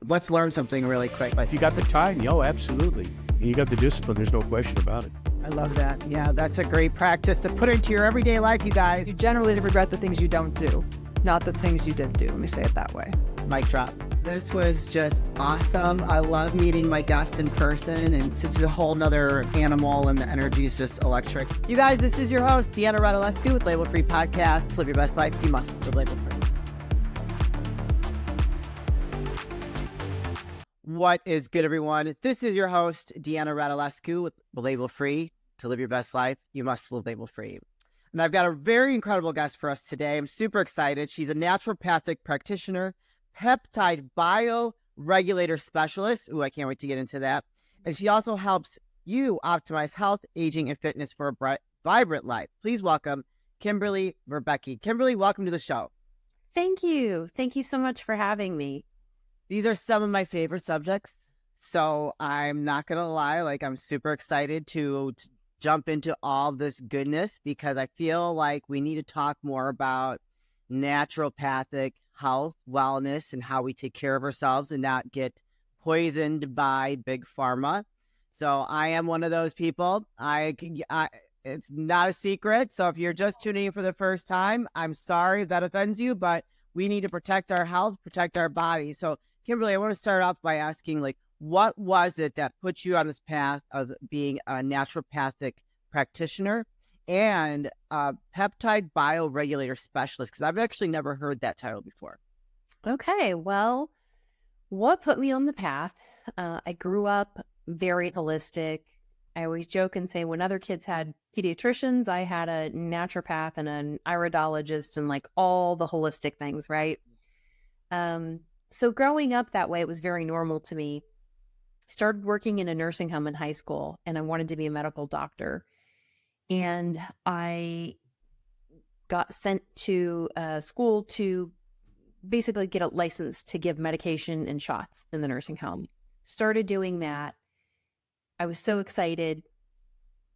Let's learn something really quick. If you got the time, absolutely. And you got the discipline, there's no question about it. I love that. Yeah, that's a great practice to put into your everyday life, you guys. You generally regret the things you don't do, not the things you did do. Let me say it that way. Mic drop. This was just awesome. I love meeting my guests in person, and it's a whole nother animal, and the energy is just electric. You guys, this is your host, Deanna Radulescu with Label Free Podcast. To live your best life, you must live label free. What is good, everyone? This is your host, Deanna Radulescu with Label Free. To live your best life, you must live label free. And I've got a very incredible guest for us today. I'm super excited. She's a naturopathic practitioner, peptide bioregulator specialist. Ooh, I can't wait to get into that. And she also helps you optimize health, aging, and fitness for a vibrant life. Please welcome Kimberly Verbeke. Kimberly, welcome to the show. Thank you. Thank you so much for having me. These are some of my favorite subjects. So I'm not going to lie, I'm super excited to jump into all this goodness because I feel like we need to talk more about naturopathic health, wellness, and how we take care of ourselves and not get poisoned by big pharma. So I am one of those people. It's not a secret. So if you're just tuning in for the first time, I'm sorry if that offends you, but we need to protect our health, protect our body. So Kimberly, I want to start off by asking, what was it that put you on this path of being a naturopathic practitioner and a peptide bioregulator specialist? Because I've actually never heard that title before. Okay, well, what put me on the path? I grew up very holistic. I always joke and say when other kids had pediatricians, I had a naturopath and an iridologist and all the holistic things, right? So growing up that way, it was very normal to me. Started working in a nursing home in high school, and I wanted to be a medical doctor. And I got sent to school to basically get a license to give medication and shots in the nursing home. Started doing that. I was so excited,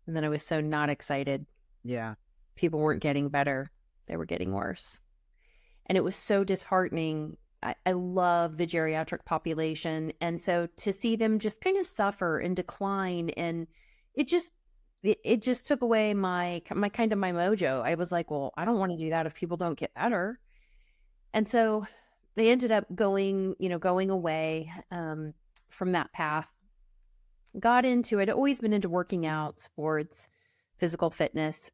and then I was so not excited. Yeah. People weren't getting better. They were getting worse. And it was so disheartening. I love the geriatric population. And so to see them just kind of suffer and decline, and it just took away my mojo. I was like, well, I don't want to do that if people don't get better. And so they ended up going away from that path. Got into it. I'd always been into working out, sports, physical fitness.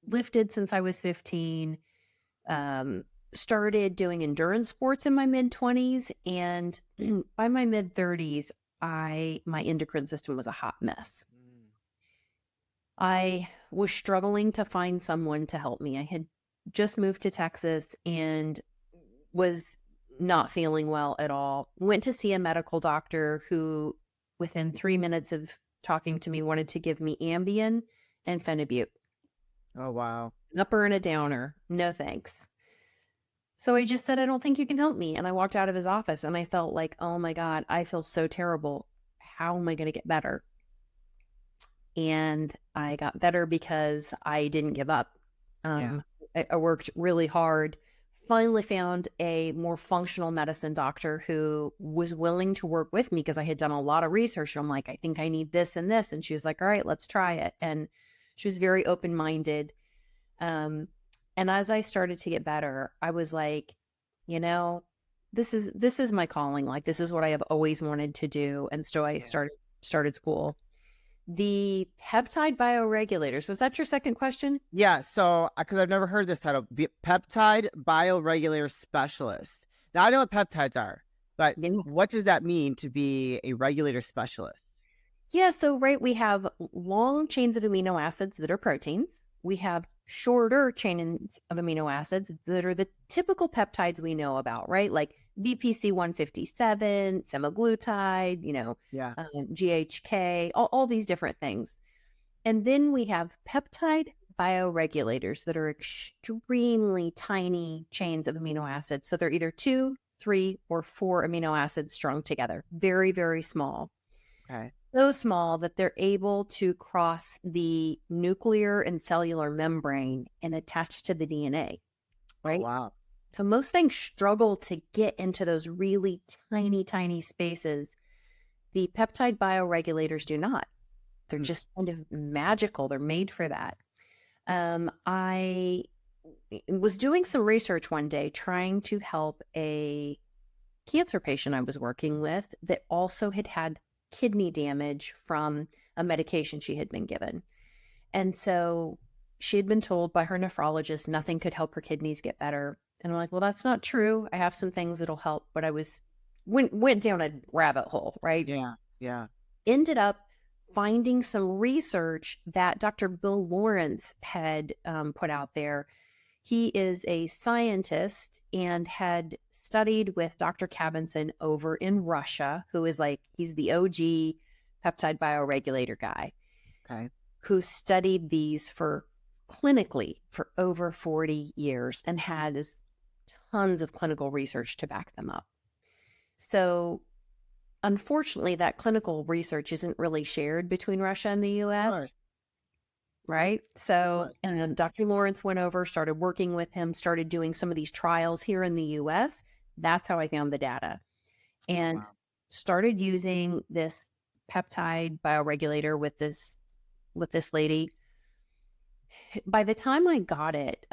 Lifted since I was 15. Started doing endurance sports in my mid-20s, and by my mid-30s, my endocrine system was a hot mess. I was struggling to find someone to help me. I had just moved to Texas and was not feeling well at all. Went to see a medical doctor who, within 3 minutes of talking to me, wanted to give me Ambien and Phenibut. Oh, wow. An upper and a downer. No thanks. So I just said, I don't think you can help me. And I walked out of his office and I felt like, oh my God, I feel so terrible. How am I going to get better? And I got better because I didn't give up. I worked really hard, finally found a more functional medicine doctor who was willing to work with me because I had done a lot of research. And I'm like, I think I need this and this. And she was like, all right, let's try it. And she was very open-minded. And as I started to get better, I was like, this is my calling. This is what I have always wanted to do. And so I started school. The peptide bioregulators, was that your second question? Yeah. So, because I've never heard this title, peptide bioregulator specialist. Now I know what peptides are, but what does that mean to be a regulator specialist? Yeah. So, we have long chains of amino acids that are proteins. We have shorter chains of amino acids that are the typical peptides we know about, right? Like BPC 157, semaglutide, GHK, all these different things. And then we have peptide bioregulators that are extremely tiny chains of amino acids. So they're either 2, 3, or 4 amino acids strung together. Very, very small. Okay. So small that they're able to cross the nuclear and cellular membrane and attach to the DNA, right? Oh, wow. So most things struggle to get into those really tiny, tiny spaces. The peptide bioregulators do not. They're just kind of magical. They're made for that. I was doing some research one day trying to help a cancer patient I was working with that also had kidney damage from a medication she had been given. And so she had been told by her nephrologist nothing could help her kidneys get better. And I'm like, well, that's not true. I have some things that'll help, but I went down a rabbit hole, right? Yeah. Yeah. Ended up finding some research that Dr. Bill Lawrence had put out there. He is a scientist and had studied with Dr. Kabat-Zinn over in Russia, who is he's the OG peptide bioregulator guy. Okay. Who studied these clinically for over 40 years and had tons of clinical research to back them up. So unfortunately, that clinical research isn't really shared between Russia and the US. Right. So and Dr. Lawrence went over, started working with him, started doing some of these trials here in the US. That's how I found the data and started using this peptide bioregulator with this lady. By the time I got it,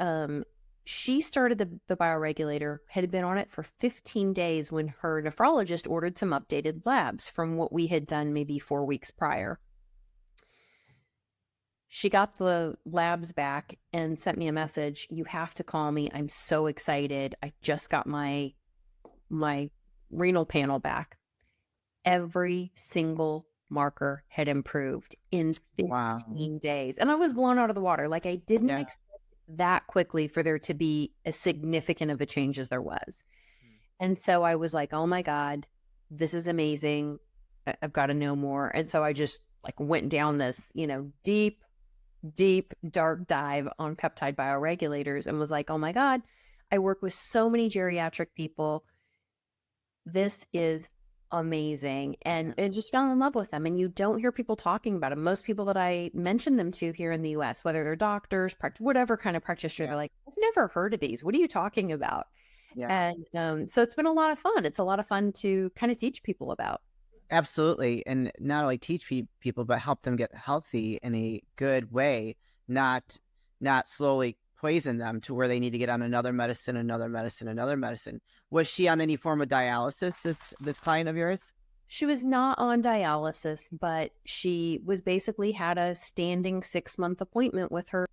she started the bioregulator, had been on it for 15 days when her nephrologist ordered some updated labs from what we had done maybe 4 weeks prior. She got the labs back and sent me a message. You have to call me. I'm so excited. I just got my renal panel back. Every single marker had improved in 15 days. And I was blown out of the water. I didn't expect that quickly for there to be as significant of a change as there was. And so I was like, oh my God, this is amazing. I've got to know more. And so I just went down this, deep, dark dive on peptide bioregulators and was like, oh my God, I work with so many geriatric people. This is amazing. And just fell in love with them. And you don't hear people talking about them. Most people that I mention them to here in the US, whether they're doctors, whatever kind of practitioner, they're like, I've never heard of these. What are you talking about? Yeah. And so it's been a lot of fun. It's a lot of fun to kind of teach people about. Absolutely. And not only teach people, but help them get healthy in a good way, not slowly poison them to where they need to get on another medicine. Was she on any form of dialysis, this client of yours? She was not on dialysis, but she was basically had a standing 6-month appointment with her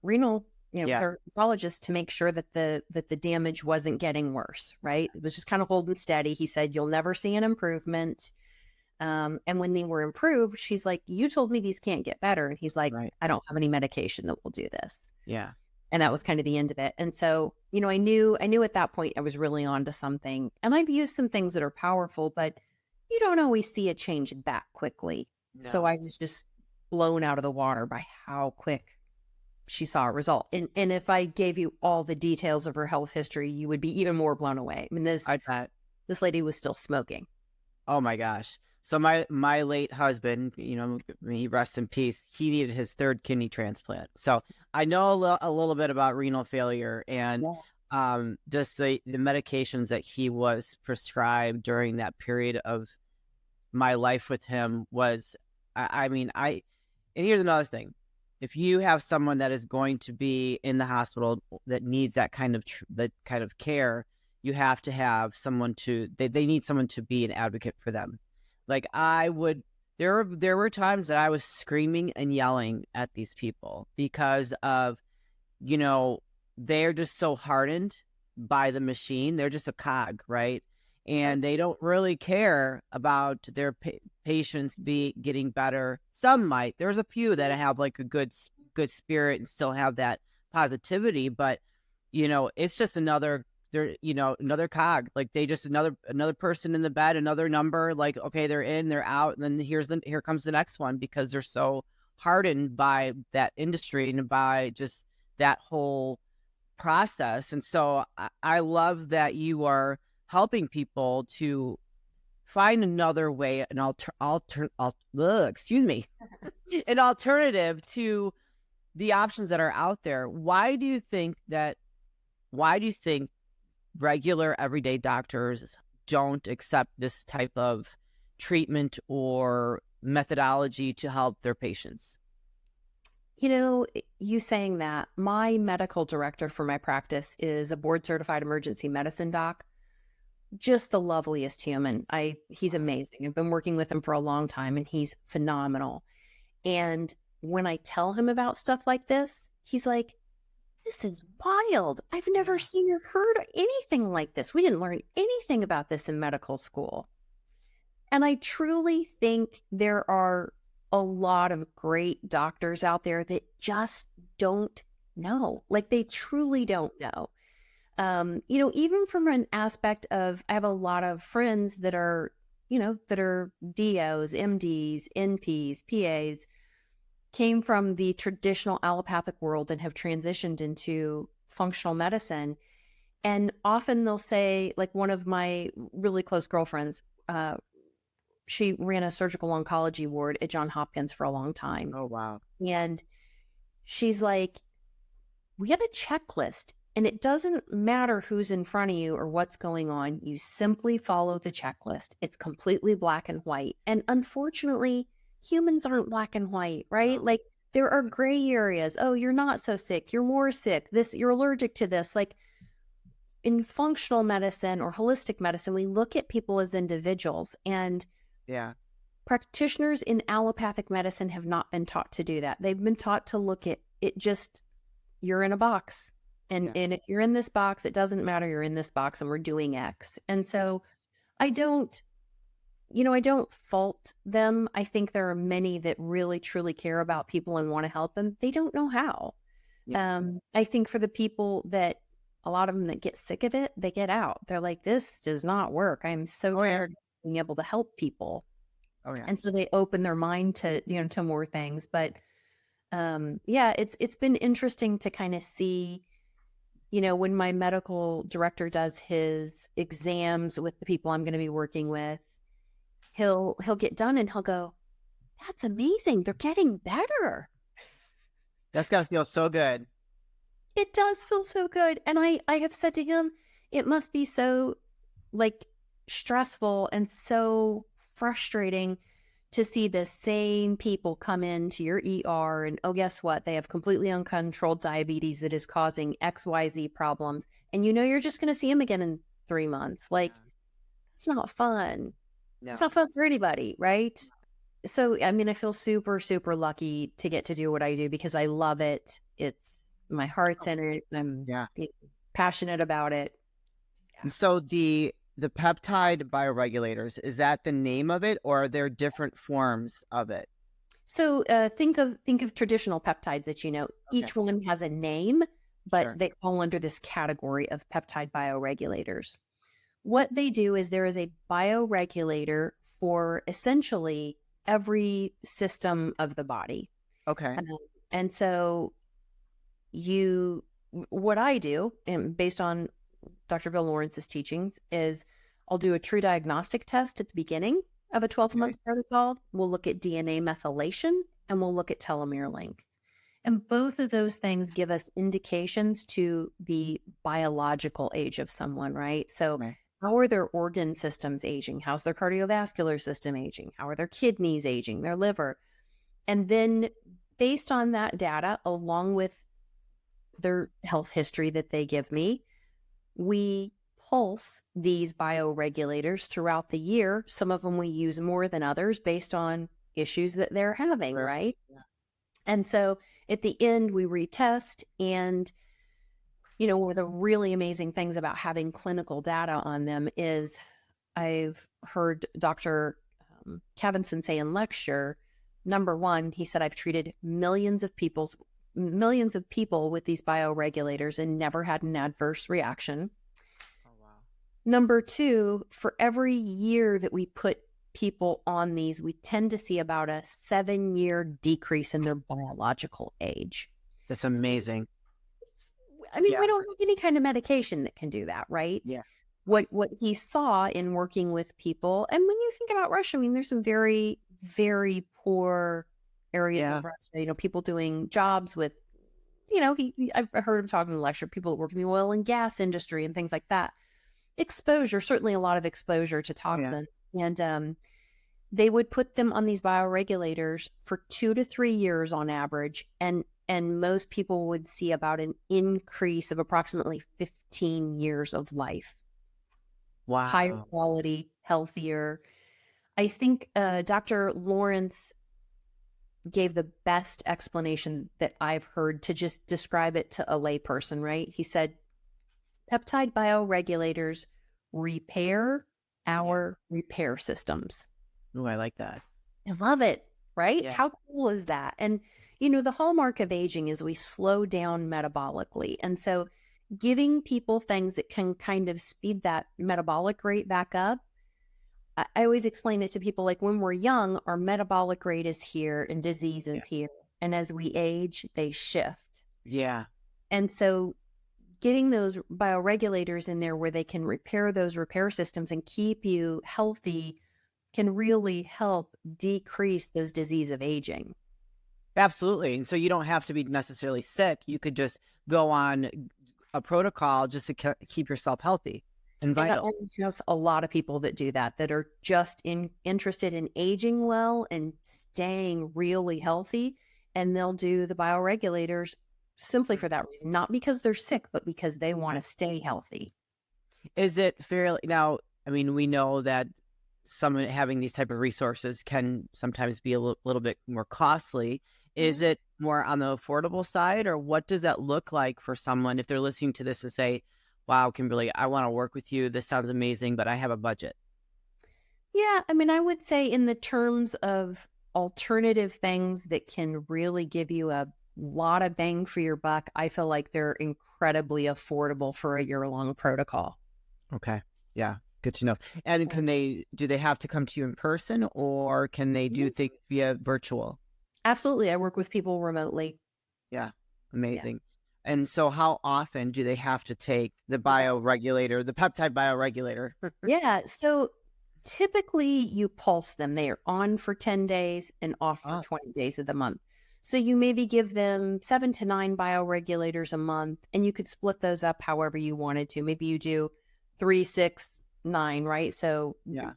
renal, her nephrologist to make sure that the damage wasn't getting worse, right? It was just kind of holding steady. He said, you'll never see an improvement. And when they were improved, she's like, you told me these can't get better. And he's like, I don't have any medication that will do this. Yeah. And that was kind of the end of it. And so, I knew at that point I was really onto something. And I've used some things that are powerful, but you don't always see a change that quickly. No. So I was just blown out of the water by how quick she saw a result. And if I gave you all the details of her health history, you would be even more blown away. I mean, this lady was still smoking. Oh my gosh. So my late husband, he rests in peace. He needed his 3rd kidney transplant. So I know a little bit about renal failure and just the medications that he was prescribed during that period of my life with him was, and here's another thing. If you have someone that is going to be in the hospital that needs that kind of care, you have to have someone they need someone to be an advocate for them. There were times that I was screaming and yelling at these people because of, they're just so hardened by the machine. They're just a cog, right? And they don't really care about their patients getting better. Some might. There's a few that have a good spirit and still have that positivity, but it's just another cog. They just another person in the bed, another number. Okay, they're in, they're out, and then here comes the next one because they're so hardened by that industry and by just that whole process. And so I love that you are helping people to find another way, an alternative to the options that are out there. Why do you think that why do you think regular everyday doctors don't accept this type of treatment or methodology to help their patients? You saying that, my medical director for my practice is a board certified emergency medicine doc. Just the loveliest human. He's amazing. I've been working with him for a long time and he's phenomenal. And when I tell him about stuff like this, he's like, this is wild. I've never seen or heard anything like this. We didn't learn anything about this in medical school. And I truly think there are a lot of great doctors out there that just don't know. Like, they truly don't know. Even from an aspect of, I have a lot of friends that are, that are DOs, MDs, NPs, PAs, came from the traditional allopathic world and have transitioned into functional medicine. And often they'll say, like, one of my really close girlfriends, she ran a surgical oncology ward at Johns Hopkins for a long time. Oh, wow. And she's like, we have a checklist. And it doesn't matter who's in front of you or what's going on. You simply follow the checklist. It's completely black and white. And unfortunately, humans aren't black and white, right? No. Like, there are gray areas. Oh, you're not so sick. You're more sick. You're allergic to this. Like, in functional medicine or holistic medicine, we look at people as individuals. And Yeah. practitioners in allopathic medicine have not been taught to do that. They've been taught to look at it just, you're in a box. And if you're in this box, it doesn't matter, you're in this box and we're doing X. And so I don't fault them. I think there are many that really, truly care about people and want to help them. They don't know how. Yeah. I think for the people that, a lot of them that get sick of it, they get out. They're like, this does not work. I'm so tired of being able to help people. Oh, yeah. And so they open their mind to, to more things. But it's been interesting to kind of see, when my medical director does his exams with the people I'm going to be working with, he'll get done and he'll go, that's amazing. They're getting better. That's got to feel so good. It does feel so good. And I have said to him, it must be so, like, stressful and so frustrating to see the same people come into your ER and, oh, guess what? They have completely uncontrolled diabetes that is causing XYZ problems. And you're just going to see them again in 3 months. Like, it's not fun. No. It's not fun for anybody, right? So, I mean, I feel super, super lucky to get to do what I do because I love it. My heart's in it. I'm passionate about it. And so the peptide bioregulators, is that the name of it, or are there different forms of it? So think of traditional peptides that each one has a name, but they fall under this category of peptide bioregulators. What they do is there is a bioregulator for essentially every system of the body. Okay. And so what I do, and based on Dr. Bill Lawrence's teachings, is I'll do a true diagnostic test at the beginning of a 12-month protocol. We'll look at DNA methylation and we'll look at telomere length. And both of those things give us indications to the biological age of someone, right? So how are their organ systems aging? How's their cardiovascular system aging? How are their kidneys aging, their liver? And then based on that data, along with their health history that they give me, we pulse these bioregulators throughout the year. Some of them we use more than others based on issues that they're having, right? Yeah. And so at the end, we retest. And, one of the really amazing things about having clinical data on them is I've heard Dr. Kavinson say in lecture, number one, he said, I've treated millions of people with these bioregulators and never had an adverse reaction. Oh, wow. Number two, for every year that we put people on these, we tend to see about a 7-year decrease in their biological age. That's amazing. We don't have any kind of medication that can do that, right? Yeah. What he saw in working with people, and when you think about Russia, there's some very, very poor areas of Russia, people doing jobs with I've heard him talking in the lecture, people that work in the oil and gas industry and things like that. Exposure, certainly a lot of exposure to Oh, yeah. toxins. And they would put them on these bioregulators for 2 to 3 years on average. And most people would see about an increase of approximately 15 years of life. Higher Wow. quality, healthier. I think Dr. Lawrence gave the best explanation that I've heard to just describe it to a layperson, right? He said, peptide bioregulators repair our repair systems. Ooh, I like that. I love it, right? Yeah. How cool is that? And, the hallmark of aging is we slow down metabolically. And so giving people things that can kind of speed that metabolic rate back up. I always explain it to people like when we're young, our metabolic rate is here and disease Yeah. is here. And as we age, they shift. Yeah. And so getting those bioregulators in there where they can repair those repair systems and keep you healthy can really help decrease those disease of aging. Absolutely. And so you don't have to be necessarily sick. You could just go on a protocol just to keep yourself healthy and And vital. just a lot of people that do that are just interested in aging well and staying really healthy. And they'll do the bioregulators simply for that reason, not because they're sick, but because they want to stay healthy. Is it fairly now? I mean, we know that having these type of resources can sometimes be a little bit more costly. Is it more on the affordable side, or what does that look like for someone if they're listening to this and say, wow, Kimberly, I want to work with you. This sounds amazing, but I have a budget. Yeah, I mean, I would say in the terms of alternative things that can really give you a lot of bang for your buck, I feel like they're incredibly affordable for a year-long protocol. Okay. Yeah. Good to know. And do they have to come to you in person, or can they do things via virtual? Absolutely. I work with people remotely. Yeah. Amazing. And so how often do they have to take the bioregulator, the peptide bioregulator? Yeah. So typically you pulse them. They are on for 10 days and off for Oh, 20 days of the month. So you maybe give them 7 to 9 bioregulators a month, and you could split those up however you wanted to. Maybe you do 3, 6, 9, right? So yeah.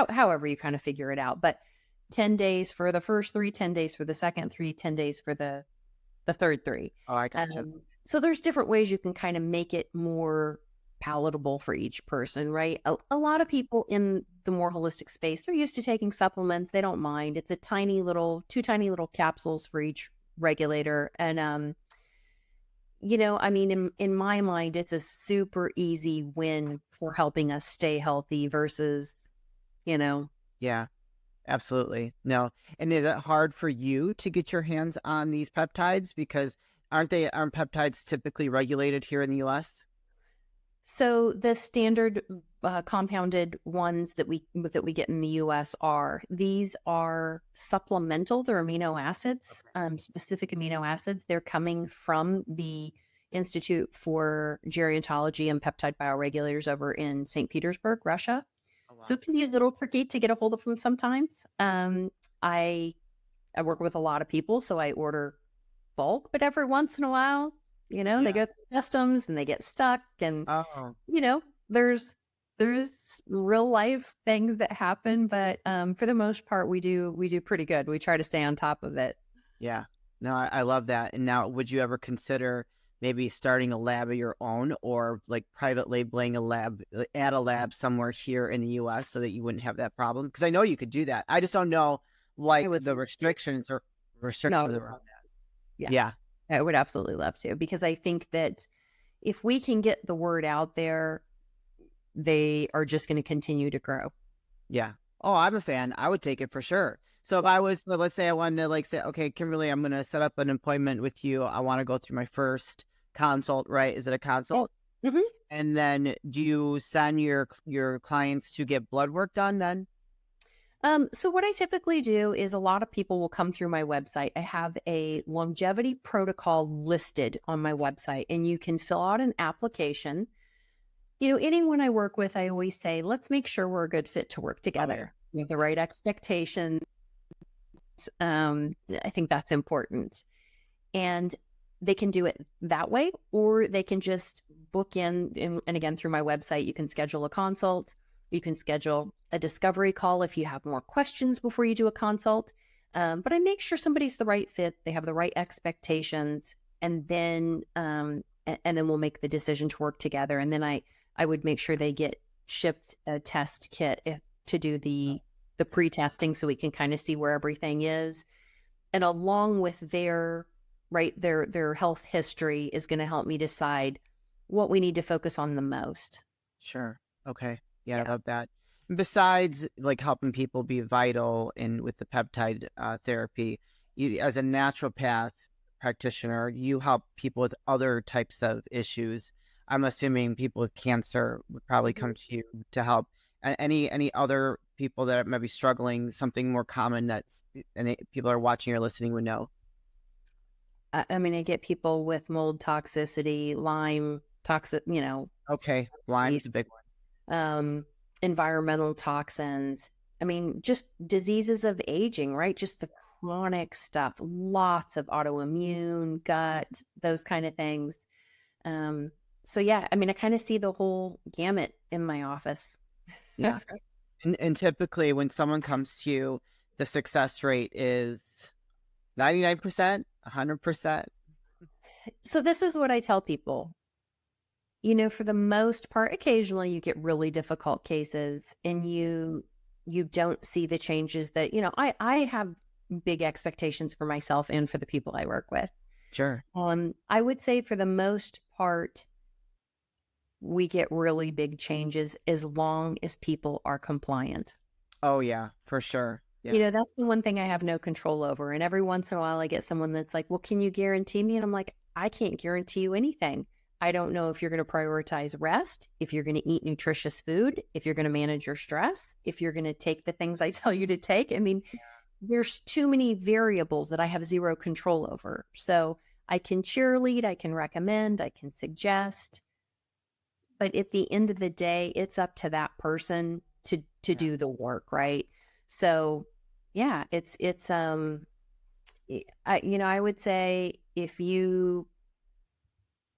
however you kind of figure it out. But 10 days for the first 3, 10 days for the second 3, 10 days for the third 3. Oh, I gotcha. So there's different ways you can kind of make it more palatable for each person, right? A lot of people in the more holistic space, they're used to taking supplements. They don't mind. It's a two tiny little capsules for each regulator. And, I mean, in my mind, it's a super easy win for helping us stay healthy versus, Yeah. Absolutely. No. And is it hard for you to get your hands on these peptides? Because aren't peptides typically regulated here in the US? So the standard compounded ones that we get in the U.S. these are supplemental. They're amino acids, specific amino acids. They're coming from the Institute for Gerontology and Peptide Bioregulators over in St. Petersburg, Russia. Oh, So wow. it can be a little tricky to get a hold of them sometimes. I work with a lot of people, so I order bulk, but every once in a while, they Yeah. go through customs and they get stuck, and Oh, there's real life things that happen, but for the most part, we do pretty good. We try to stay on top of it. yeah. No, I love that. And now, would you ever consider maybe starting a lab of your own, or like private labeling a lab, at a lab somewhere here in the US so that you wouldn't have that problem? Because I know you could do that. I just don't know, like, would the restrictions No, around that. yeah, Yeah. I would absolutely love to, because I think that if we can get the word out there, they are just going to continue to grow. Yeah. Oh, I'm a fan. I would take it for sure. So if I was, let's say I wanted to like say, okay, Kimberly, I'm going to set up an appointment with you. I want to go through my first consult, right? Is it a consult? Mhm. And then do you send your clients to get blood work done then? So what I typically do is a lot of people will come through my website. I have a longevity protocol listed on my website, and you can fill out an application. Anyone I work with, I always say, let's make sure we're a good fit to work together. We have the right expectations. I think that's important. And they can do it that way, or they can just book in. And again, through my website, you can schedule a consult. You can schedule a discovery call if you have more questions before you do a consult. But I make sure somebody's the right fit, they have the right expectations, and then we'll make the decision to work together. And then I would make sure they get shipped a test kit to do the pre-testing, so we can kind of see where everything is. And along with their health history is going to help me decide what we need to focus on the most. Sure. Okay. Yeah, I love that. Besides, like, helping people be vital with the peptide therapy, you, as a naturopath practitioner, you help people with other types of issues. I'm assuming people with cancer would probably come to you to help. Any other people that might be struggling, something more common that's people are watching or listening would know? I mean, I get people with mold toxicity, Lyme toxic, Okay, Lyme's a big one. Environmental toxins. I mean, just diseases of aging, right? Just the chronic stuff, lots of autoimmune, gut, those kind of things. So yeah, I mean, I kind of see the whole gamut in my office. Yeah. And typically when someone comes to you, the success rate is 99%, 100%. So this is what I tell people. For the most part, occasionally you get really difficult cases and you don't see the changes that, I have big expectations for myself and for the people I work with. Sure. I would say for the most part, we get really big changes as long as people are compliant. Oh yeah, for sure. Yeah. That's the one thing I have no control over. And every once in a while I get someone that's like, well, can you guarantee me? And I'm like, I can't guarantee you anything. I don't know if you're going to prioritize rest, if you're going to eat nutritious food, if you're going to manage your stress, if you're going to take the things I tell you to take. I mean, there's too many variables that I have zero control over. So I can cheerlead, I can recommend, I can suggest. But at the end of the day, it's up to that person to do the work, right? So yeah, I would say if you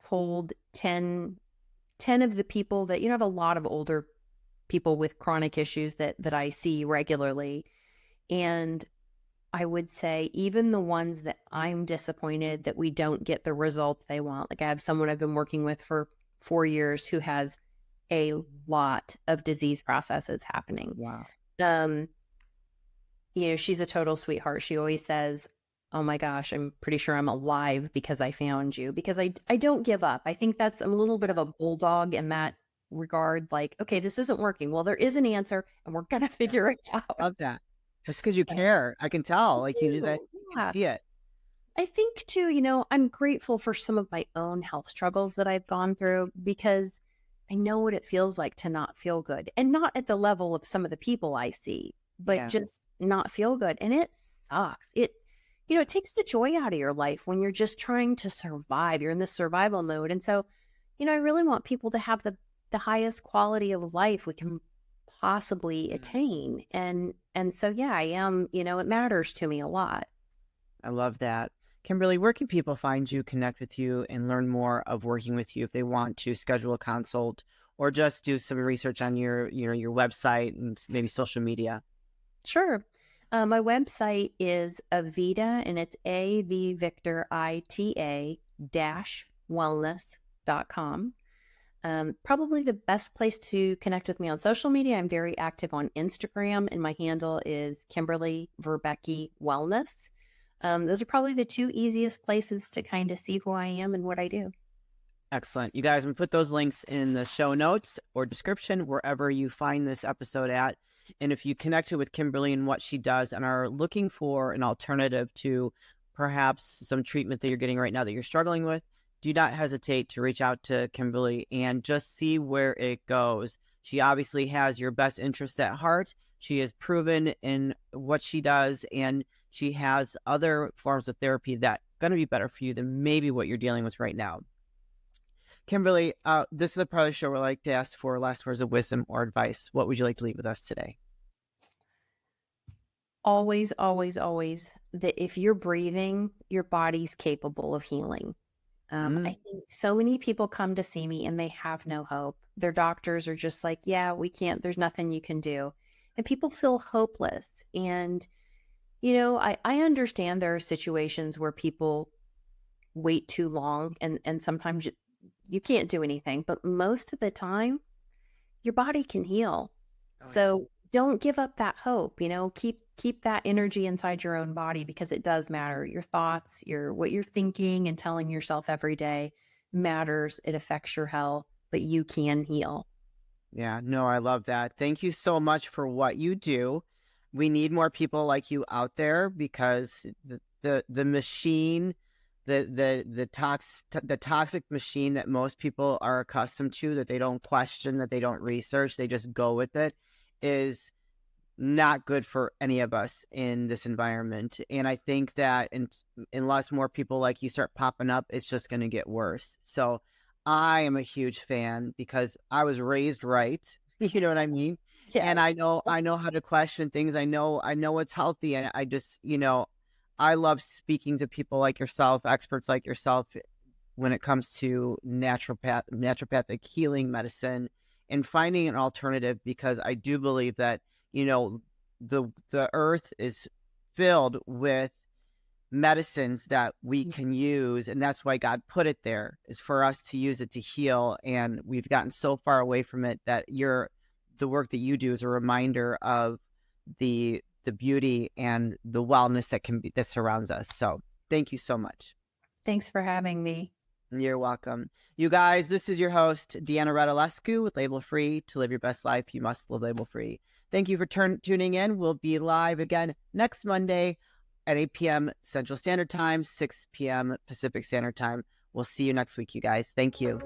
polled 10 of the people that, have a lot of older people with chronic issues that I see regularly. And I would say even the ones that I'm disappointed that we don't get the results they want. Like I have someone I've been working with for 4 years who has a lot of disease processes happening. Wow. She's a total sweetheart. She always says, oh my gosh, I'm pretty sure I'm alive because I found you, because I don't give up. I think I'm a little bit of a bulldog in that regard. Like, okay, this isn't working. Well, there is an answer and we're going to figure it out. Love that. That's because you care. I can tell. Like you do that. You can see it. I think too, I'm grateful for some of my own health struggles that I've gone through, because I know what it feels like to not feel good, and not at the level of some of the people I see, but just not feel good. And it sucks. It takes the joy out of your life when you're just trying to survive. You're in this survival mode. And so, I really want people to have the highest quality of life we can possibly attain. And so, yeah, I am, it matters to me a lot. I love that. Kimberly, where can people find you, connect with you, and learn more of working with you if they want to schedule a consult or just do some research on your website and maybe social media? Sure. My website is Avita, and it's AVVictorITA -wellness.com. Probably the best place to connect with me on social media. I'm very active on Instagram, and my handle is Kimberly Verbeke Wellness. Those are probably the two easiest places to kind of see who I am and what I do. Excellent. You guys, I'm going to put those links in the show notes or description, wherever you find this episode at. And if you connected with Kimberly and what she does and are looking for an alternative to perhaps some treatment that you're getting right now that you're struggling with, do not hesitate to reach out to Kimberly and just see where it goes. She obviously has your best interests at heart. She is proven in what she does, and she has other forms of therapy that are going to be better for you than maybe what you're dealing with right now. Kimberly, this is the part of the show where I like to ask for last words of wisdom or advice. What would you like to leave with us today? Always, always, always, that if you're breathing, your body's capable of healing. Mm. I think so many people come to see me and they have no hope. Their doctors are just like, yeah, we can't, there's nothing you can do. And people feel hopeless. And, I understand there are situations where people wait too long and sometimes you can't do anything, but most of the time, your body can heal. Oh, yeah. So don't give up that hope, keep that energy inside your own body because it does matter. Your thoughts, what you're thinking and telling yourself every day matters. It affects your health, but you can heal. Yeah, no, I love that. Thank you so much for what you do. We need more people like you out there because the machine, the toxic machine that most people are accustomed to, that they don't question, that they don't research, they just go with it, is not good for any of us in this environment. And I think that unless more people like you start popping up, it's just going to get worse. So I am a huge fan because I was raised right. You know what I mean? And Yes. I know how to question things. I know what's healthy. And I just, I love speaking to people like yourself, experts like yourself, when it comes to naturopathic healing medicine and finding an alternative, because I do believe that, the earth is filled with medicines that we can use, and that's why God put it there, is for us to use it to heal. And we've gotten so far away from it that the work that you do is a reminder of the beauty and the wellness that surrounds us. So thank you so much. Thanks for having me. You're welcome. You guys, this is your host, Deanna Radulescu with Label Free. To live your best life, you must live label free. Thank you for tuning in. We'll be live again next Monday at 8 p.m. Central Standard Time, 6 p.m. Pacific Standard Time. We'll see you next week, you guys. Thank you.